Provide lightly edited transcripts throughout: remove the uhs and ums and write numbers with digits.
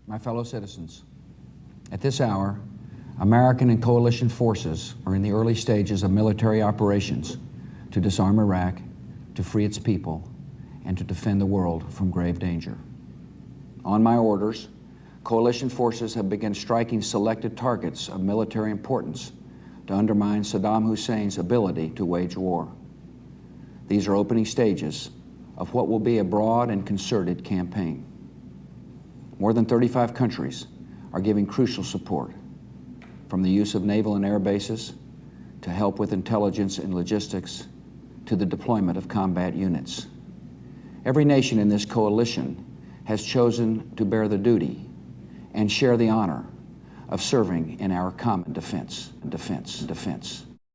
My fellow citizens, at this hour, American and coalition forces are in the early stages of military operations to disarm Iraq, to free its people, and to defend the world from grave danger. On my orders, coalition forces have begun striking selected targets of military importance to undermine Saddam Hussein's ability to wage war. These are opening stages of what will be a broad and concerted campaign. More than 35 countries are giving crucial support, from the use of naval and air bases to help with intelligence and logistics to the deployment of combat units. Every nation in this coalition has chosen to bear the duty and share the honor of serving in our common defense.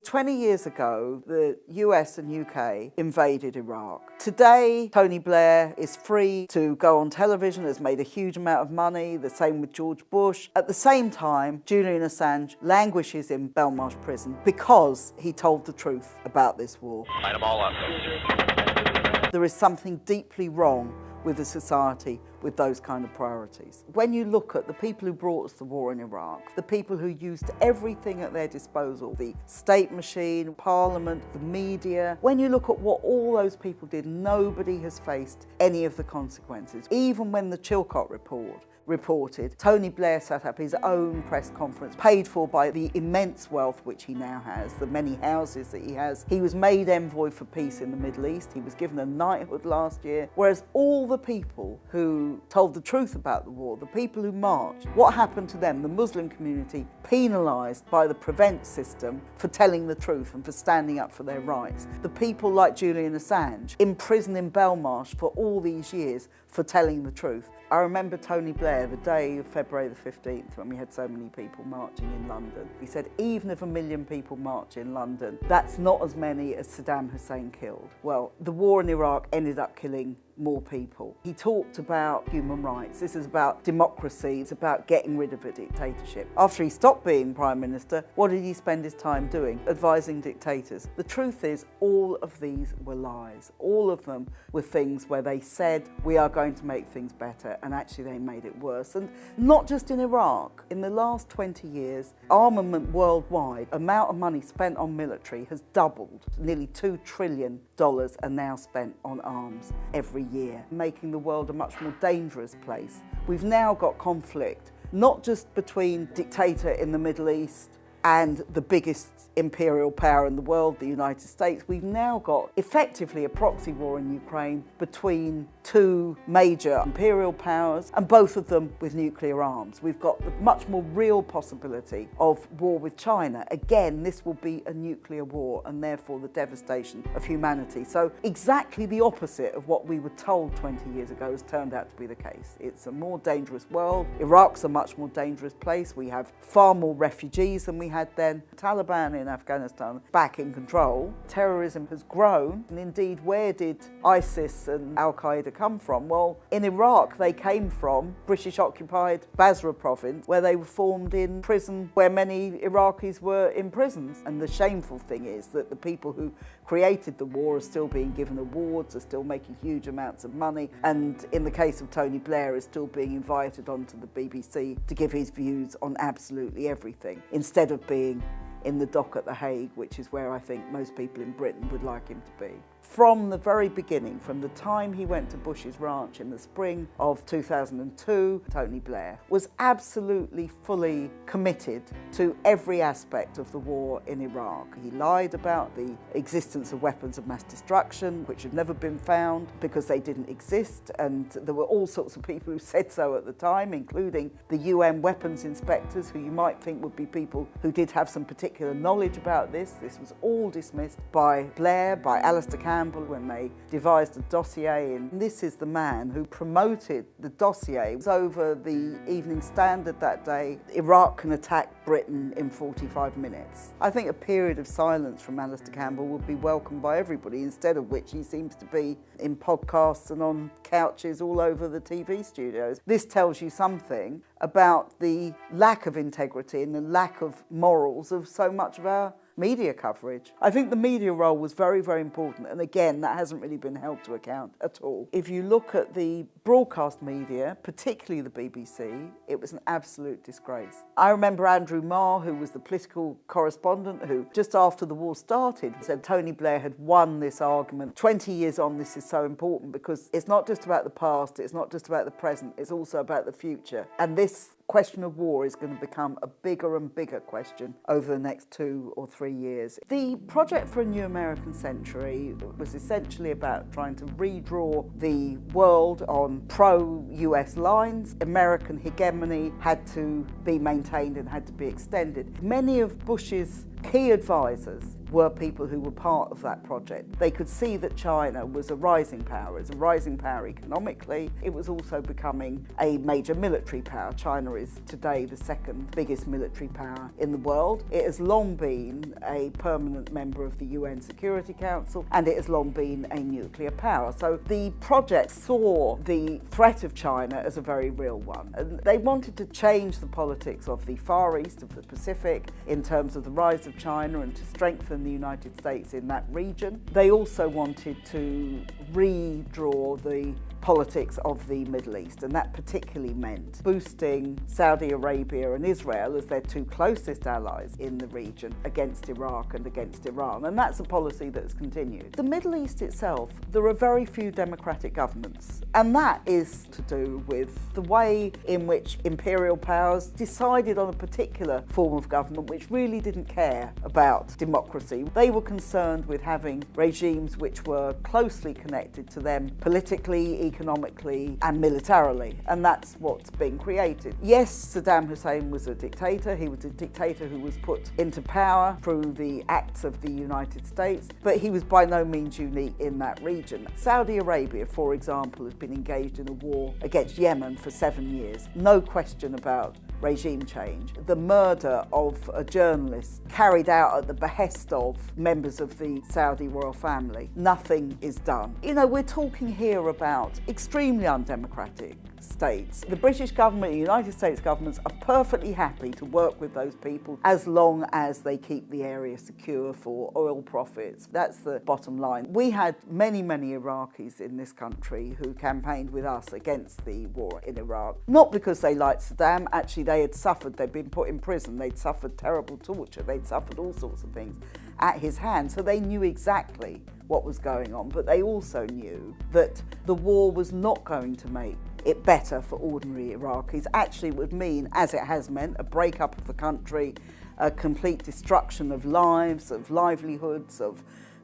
20 years ago, the US and UK invaded Iraq. Today, Tony Blair is free to go on television, has made a huge amount of money, the same with George Bush. At the same time, Julian Assange languishes in Belmarsh prison because he told the truth about this war. Light them all up. There is something deeply wrong with a society with those kind of priorities. When you look at the people who brought us the war in Iraq, the people who used everything at their disposal, the state machine, parliament, the media, when you look at what all those people did, nobody has faced any of the consequences. Even when the Chilcot report reported, Tony Blair set up his own press conference, paid for by the immense wealth which he now has, the many houses that he has. He was made envoy for peace in the Middle East. He was given a knighthood last year. Whereas all the people who told the truth about the war, the people who marched, what happened to them? The Muslim community penalised by the PREVENT system for telling the truth and for standing up for their rights. The people like Julian Assange, imprisoned in Belmarsh for all these years for telling the truth. I remember Tony Blair, the day of February the 15th, when we had so many people marching in London. He said, even if 1 million people march in London, that's not as many as Saddam Hussein killed. Well, the war in Iraq ended up killing more people. He talked about human rights. This is about democracy. It's about getting rid of a dictatorship. After he stopped being Prime Minister, what did he spend his time doing? Advising dictators. The truth is, all of these were lies. All of them were things where they said, we are going to make things better, and actually they made it worse. And not just in Iraq. In the last 20 years, armament worldwide, amount of money spent on military has doubled. Nearly $2 trillion are now spent on arms every year, making the world a much more dangerous place. We've now got conflict, not just between dictator in the Middle East and the biggest imperial power in the world, the United States. We've now got effectively a proxy war in Ukraine between two major imperial powers, and both of them with nuclear arms. We've got the much more real possibility of war with China. Again, this will be a nuclear war and therefore the devastation of humanity. So exactly the opposite of what we were told 20 years ago has turned out to be the case. It's a more dangerous world. Iraq's a much more dangerous place. We have far more refugees than we had then. The Taliban in Afghanistan back in control. Terrorism has grown, and indeed, where did ISIS and Al-Qaeda come from? Well, in Iraq they came from British-occupied Basra province, where they were formed in prison where many Iraqis were imprisoned. And the shameful thing is that the people who created the war are still being given awards, are still making huge amounts of money, and in the case of Tony Blair is still being invited onto the BBC to give his views on absolutely everything, instead of being in the dock at The Hague, which is where I think most people in Britain would like him to be. From the very beginning, from the time he went to Bush's ranch in the spring of 2002, Tony Blair was absolutely fully committed to every aspect of the war in Iraq. He lied about the existence of weapons of mass destruction, which had never been found because they didn't exist, and there were all sorts of people who said so at the time, including the UN weapons inspectors, who you might think would be people who did have some particular knowledge about this. This was all dismissed by Blair, by Alistair Campbell, when they devised a dossier. And this is the man who promoted the dossier. It was over the Evening Standard that day. Iraq can attack Britain in 45 minutes. I think a period of silence from Alistair Campbell would be welcomed by everybody, instead of which he seems to be in podcasts and on couches all over the TV studios. This tells you something about the lack of integrity and the lack of morals of so much of our media coverage. I think the media role was very, very important, and again, that hasn't really been held to account at all. If you look at the broadcast media, particularly the BBC, it was an absolute disgrace. I remember Andrew Marr, who was the political correspondent, who just after the war started said Tony Blair had won this argument. 20 years on, this is so important because it's not just about the past, it's not just about the present, it's also about the future. And this question of war is going to become a bigger and bigger question over the next 2 or 3 years. The project for a new American century was essentially about trying to redraw the world on pro-US lines. American hegemony had to be maintained and had to be extended. Many of Bush's key advisors were people who were part of that project. They could see that China was a rising power. It's a rising power economically. It was also becoming a major military power. China is today the second biggest military power in the world. It has long been a permanent member of the UN Security Council, and it has long been a nuclear power. So the project saw the threat of China as a very real one. And they wanted to change the politics of the Far East, of the Pacific, in terms of the rise of China and to strengthen the United States in that region. They also wanted to redraw the politics of the Middle East, and that particularly meant boosting Saudi Arabia and Israel as their two closest allies in the region against Iraq and against Iran, and that's a policy that's continued. The Middle East itself, there are very few democratic governments, and that is to do with the way in which imperial powers decided on a particular form of government which really didn't care about democracy. They were concerned with having regimes which were closely connected to them politically, economically and militarily, and that's what's been created. Yes, Saddam Hussein was a dictator. He was a dictator who was put into power through the acts of the United States, but he was by no means unique in that region. Saudi Arabia, for example, has been engaged in a war against Yemen for 7 years. No question about regime change. The murder of a journalist carried out at the behest of members of the Saudi royal family. Nothing is done. You know, we're talking here about extremely undemocratic states. The British government, the United States governments are perfectly happy to work with those people as long as they keep the area secure for oil profits. That's the bottom line. We had many, many Iraqis in this country who campaigned with us against the war in Iraq. Not because they liked Saddam, actually they had suffered, they'd been put in prison, they'd suffered terrible torture, they'd suffered all sorts of things at his hand, so they knew exactly what was going on, but they also knew that the war was not going to make it better for ordinary Iraqis. Actually, it would mean, as it has meant, a breakup of the country, a complete destruction of lives, of livelihoods, of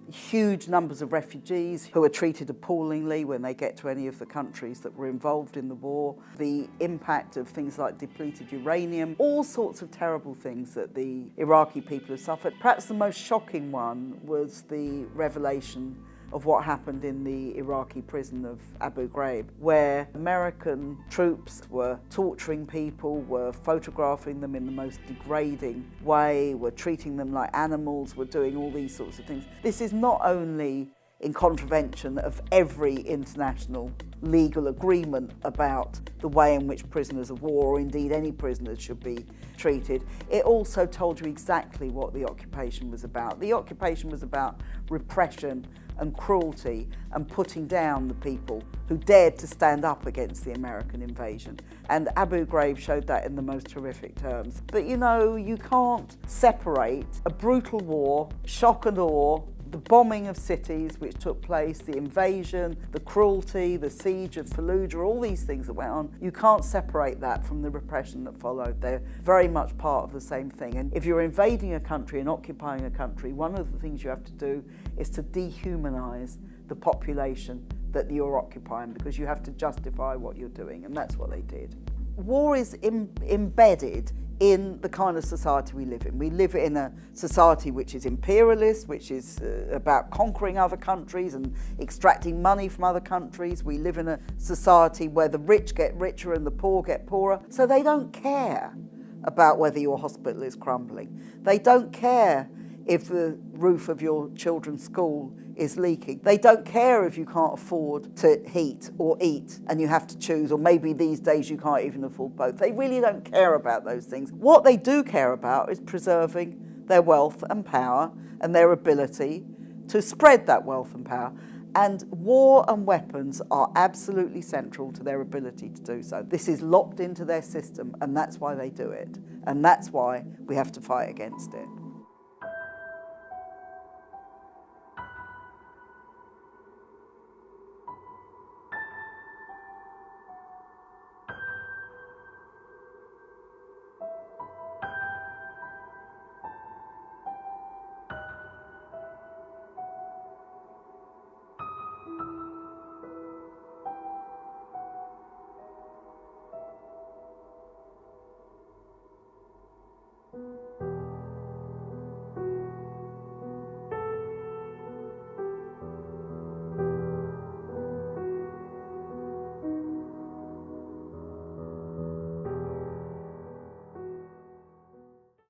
huge numbers of refugees who are treated appallingly when they get to any of the countries that were involved in the war, the impact of things like depleted uranium, all sorts of terrible things that the Iraqi people have suffered. Perhaps the most shocking one was the revelation of what happened in the Iraqi prison of Abu Ghraib, where American troops were torturing people, were photographing them in the most degrading way, were treating them like animals, were doing all these sorts of things. This is not only in contravention of every international legal agreement about the way in which prisoners of war, or indeed any prisoners, should be treated. It also told you exactly what the occupation was about. The occupation was about repression and cruelty and putting down the people who dared to stand up against the American invasion. And Abu Ghraib showed that in the most horrific terms. But you know, you can't separate a brutal war, shock and awe, the bombing of cities which took place, the invasion, the cruelty, the siege of Fallujah, all these things that went on. You can't separate that from the repression that followed. They're very much part of the same thing. And if you're invading a country and occupying a country, one of the things you have to do is to dehumanize the population that you're occupying, because you have to justify what you're doing, and that's what they did. War is embedded in the kind of society we live in. We live in a society which is imperialist, which is about conquering other countries and extracting money from other countries. We live in a society where the rich get richer and the poor get poorer. So they don't care about whether your hospital is crumbling. They don't care if the roof of your children's school is leaking. They don't care if you can't afford to heat or eat and you have to choose, or maybe these days you can't even afford both. They really don't care about those things. What they do care about is preserving their wealth and power and their ability to spread that wealth and power. And war and weapons are absolutely central to their ability to do so. This is locked into their system, and that's why they do it. And that's why we have to fight against it.